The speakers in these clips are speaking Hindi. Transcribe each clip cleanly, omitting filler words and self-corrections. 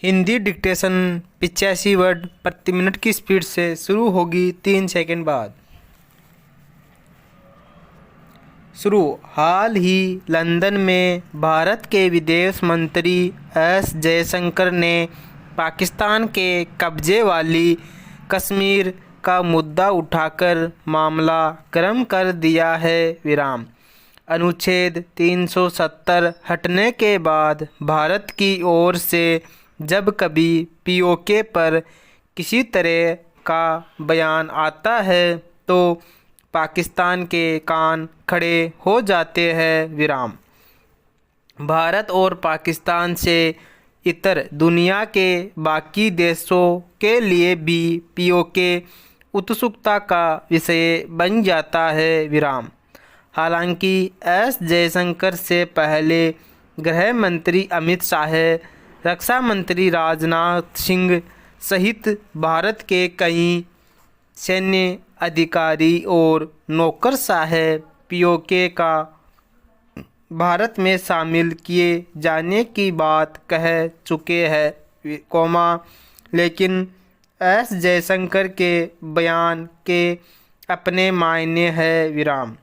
हिंदी डिक्टेशन 85 वर्ड प्रति मिनट की स्पीड से शुरू होगी 3 सेकंड बाद। शुरू। हाल ही लंदन में भारत के विदेश मंत्री एस जयशंकर ने पाकिस्तान के कब्जे वाली कश्मीर का मुद्दा उठाकर मामला गर्म कर दिया है। विराम। अनुच्छेद 370 हटने के बाद भारत की ओर से जब कभी पीओके पर किसी तरह का बयान आता है तो पाकिस्तान के कान खड़े हो जाते हैं। विराम। भारत और पाकिस्तान से इतर दुनिया के बाकी देशों के लिए भी पीओके उत्सुकता का विषय बन जाता है। विराम। हालांकि एस जयशंकर से पहले गृह मंत्री अमित शाह, रक्षा मंत्री राजनाथ सिंह सहित भारत के कई सैन्य अधिकारी और नौकरशाह पीओके का भारत में शामिल किए जाने की बात कह चुके हैं, लेकिन एस जयशंकर के बयान के अपने मायने हैं। विराम।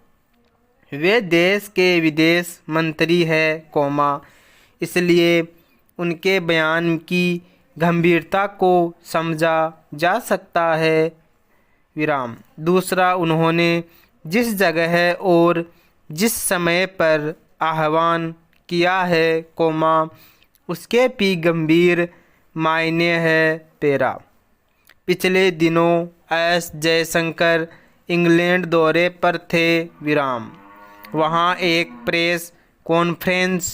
वे देश के विदेश मंत्री हैं, इसलिए उनके बयान की गंभीरता को समझा जा सकता है। विराम। दूसरा, उन्होंने जिस जगह और जिस समय पर आह्वान किया है, उसके भी गंभीर मायने हैं। पेरा। पिछले दिनों एस जयशंकर इंग्लैंड दौरे पर थे। विराम। वहाँ एक प्रेस कॉन्फ्रेंस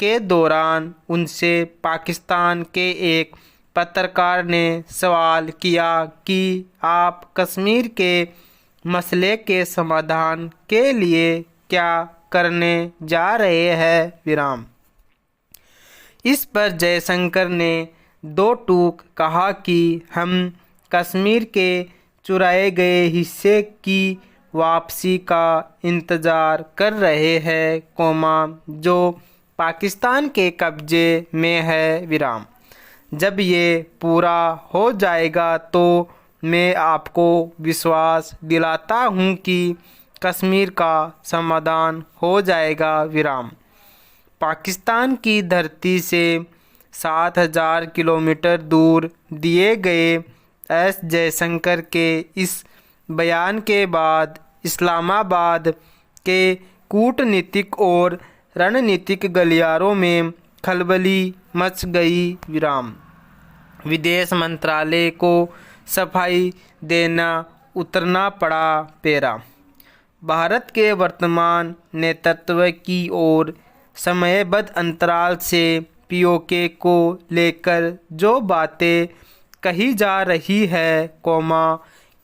के दौरान उनसे पाकिस्तान के एक पत्रकार ने सवाल किया कि आप कश्मीर के मसले के समाधान के लिए क्या करने जा रहे हैं। विराम। इस पर जयशंकर ने दो टूक कहा कि हम कश्मीर के चुराए गए हिस्से की वापसी का इंतज़ार कर रहे हैं, जो पाकिस्तान के कब्जे में है। विराम। जब ये पूरा हो जाएगा तो मैं आपको विश्वास दिलाता हूँ कि कश्मीर का समाधान हो जाएगा। विराम। पाकिस्तान की धरती से 7,000 किलोमीटर दूर दिए गए एस जयशंकर के इस बयान के बाद इस्लामाबाद के कूटनीतिक और रणनीतिक गलियारों में खलबली मच गई। विराम। विदेश मंत्रालय को सफाई देना उतरना पड़ा। पेरा। भारत के वर्तमान नेतृत्व की ओर समयबद्ध अंतराल से पीओके को लेकर जो बातें कही जा रही है,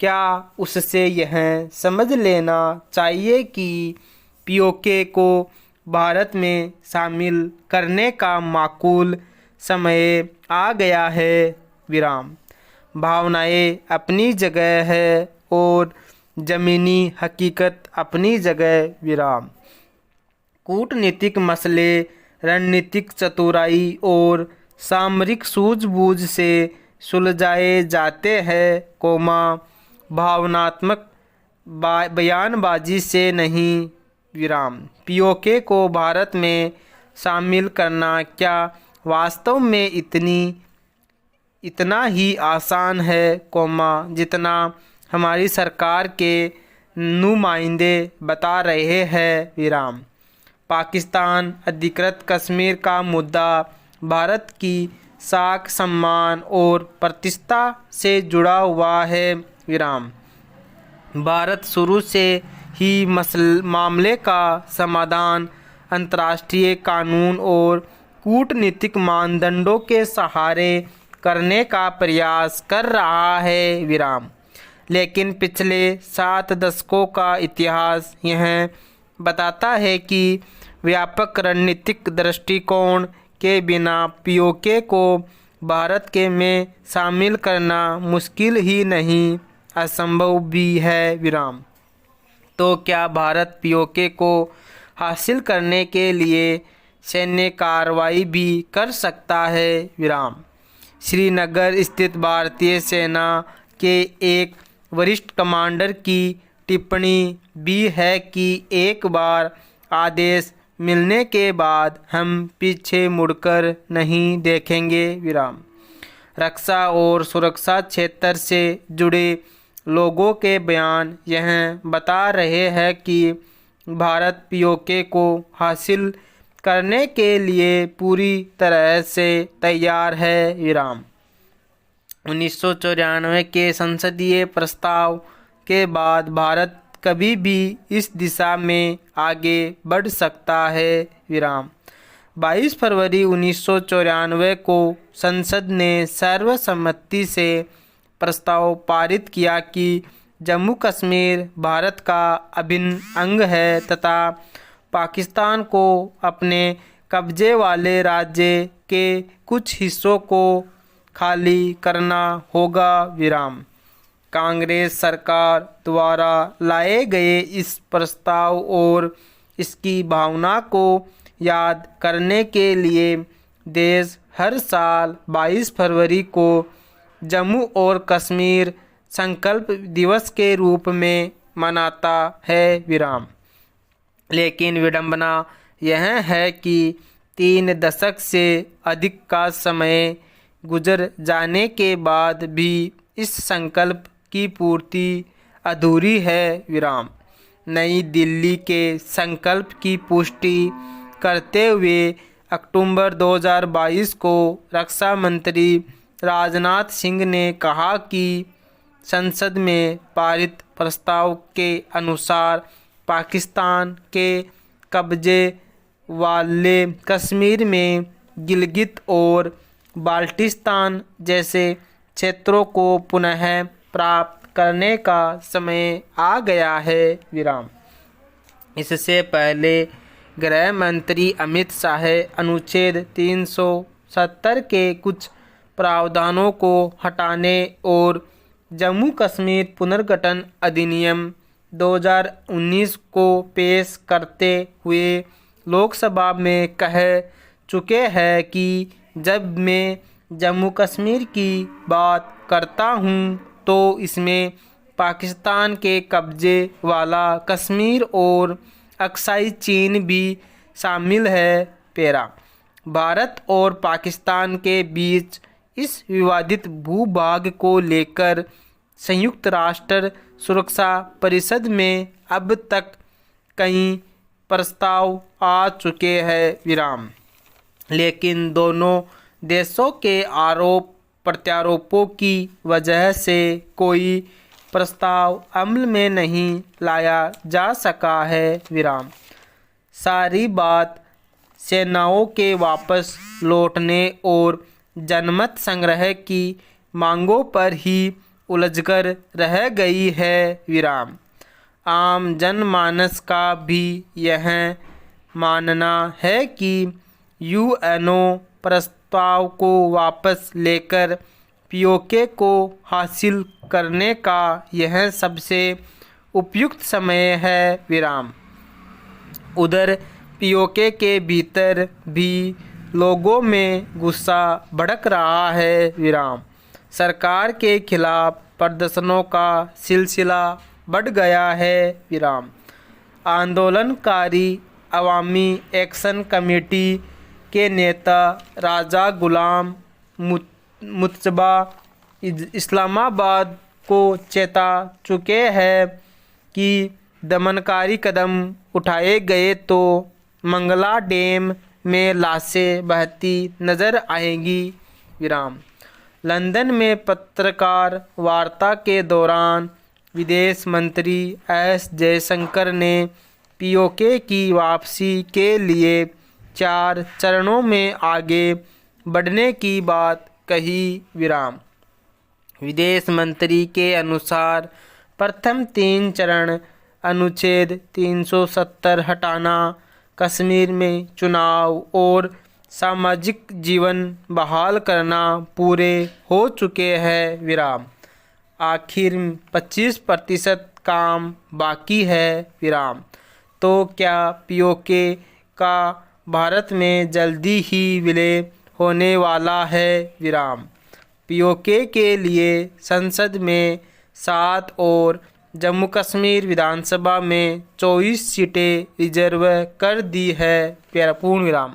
क्या उससे यह समझ लेना चाहिए कि पीओके को भारत में शामिल करने का माकूल समय आ गया है। विराम। भावनाएं अपनी जगह है और ज़मीनी हकीकत अपनी जगह। विराम। कूटनीतिक मसले रणनीतिक चतुराई और सामरिक सूझबूझ से सुलझाए जाते हैं, भावनात्मक बयानबाजी से नहीं। विराम। पीओके को भारत में शामिल करना क्या वास्तव में इतना ही आसान है, जितना हमारी सरकार के नुमाइंदे बता रहे हैं। विराम। पाकिस्तान अधिकृत कश्मीर का मुद्दा भारत की साख सम्मान और प्रतिष्ठा से जुड़ा हुआ है। विराम। भारत शुरू से ही मामले का समाधान अंतर्राष्ट्रीय कानून और कूटनीतिक मानदंडों के सहारे करने का प्रयास कर रहा है। विराम। लेकिन पिछले 7 दशकों का इतिहास यह बताता है कि व्यापक रणनीतिक दृष्टिकोण के बिना पीओके को भारत के में शामिल करना मुश्किल ही नहीं, असंभव भी है। विराम। तो क्या भारत पीओके को हासिल करने के लिए सैन्य कार्रवाई भी कर सकता है? विराम। श्रीनगर स्थित भारतीय सेना के एक वरिष्ठ कमांडर की टिप्पणी भी है कि एक बार आदेश मिलने के बाद हम पीछे मुड़कर नहीं देखेंगे। विराम। रक्षा और सुरक्षा क्षेत्र से जुड़े लोगों के बयान यह बता रहे हैं कि भारत पीओके को हासिल करने के लिए पूरी तरह से तैयार है। विराम। 1994 के संसदीय प्रस्ताव के बाद भारत कभी भी इस दिशा में आगे बढ़ सकता है। विराम। 22 फरवरी 1994 को संसद ने सर्वसम्मति से प्रस्ताव पारित किया कि जम्मू कश्मीर भारत का अभिन्न अंग है तथा पाकिस्तान को अपने कब्जे वाले राज्य के कुछ हिस्सों को खाली करना होगा। विराम। कांग्रेस सरकार द्वारा लाए गए इस प्रस्ताव और इसकी भावना को याद करने के लिए देश हर साल 22 फरवरी को जम्मू और कश्मीर संकल्प दिवस के रूप में मनाता है। विराम। लेकिन विडंबना यह है कि 3 दशक से अधिक का समय गुजर जाने के बाद भी इस संकल्प की पूर्ति अधूरी है। विराम। नई दिल्ली के संकल्प की पुष्टि करते हुए अक्टूबर 2022 को रक्षा मंत्री राजनाथ सिंह ने कहा कि संसद में पारित प्रस्ताव के अनुसार पाकिस्तान के कब्जे वाले कश्मीर में गिलगित और बाल्टिस्तान जैसे क्षेत्रों को पुनः प्राप्त करने का समय आ गया है। विराम। इससे पहले गृह मंत्री अमित शाह अनुच्छेद 370 के कुछ प्रावधानों को हटाने और जम्मू कश्मीर पुनर्गठन अधिनियम 2019 को पेश करते हुए लोकसभा में कह चुके हैं कि जब मैं जम्मू कश्मीर की बात करता हूं तो इसमें पाकिस्तान के कब्जे वाला कश्मीर और अक्साई चीन भी शामिल है। पैरा। भारत और पाकिस्तान के बीच इस विवादित भूभाग को लेकर संयुक्त राष्ट्र सुरक्षा परिषद में अब तक कई प्रस्ताव आ चुके हैं। विराम। लेकिन दोनों देशों के आरोप प्रत्यारोपों की वजह से कोई प्रस्ताव अमल में नहीं लाया जा सका है। विराम। सारी बात सेनाओं के वापस लौटने और जनमत संग्रह की मांगों पर ही उलझकर रह गई है। विराम। आम जनमानस का भी यह मानना है कि यूएनओ प्रस्ताव को वापस लेकर पीओके को हासिल करने का यह सबसे उपयुक्त समय है। विराम। उधर पीओके के भीतर भी लोगों में गुस्सा भड़क रहा है। विराम। सरकार के खिलाफ प्रदर्शनों का सिलसिला बढ़ गया है। विराम। आंदोलनकारी अवामी एक्शन कमेटी के नेता राजा गुलाम मुत्तबा इस्लामाबाद को चेता चुके हैं कि दमनकारी कदम उठाए गए तो मंगला डैम में लाशें बहती नजर आएंगी। विराम। लंदन में पत्रकार वार्ता के दौरान विदेश मंत्री एस जयशंकर ने पीओके की वापसी के लिए 4 चरणों में आगे बढ़ने की बात कही। विराम। विदेश मंत्री के अनुसार प्रथम 3 चरण अनुच्छेद 370 हटाना, कश्मीर में चुनाव और सामाजिक जीवन बहाल करना पूरे हो चुके हैं। विराम। आखिर 25% काम बाकी है। विराम। तो क्या पीओके का भारत में जल्दी ही विलय होने वाला है? विराम। पीओके के लिए संसद में 7 और जम्मू कश्मीर विधानसभा में 24 सीटें रिजर्व कर दी है। पूर्ण विराम।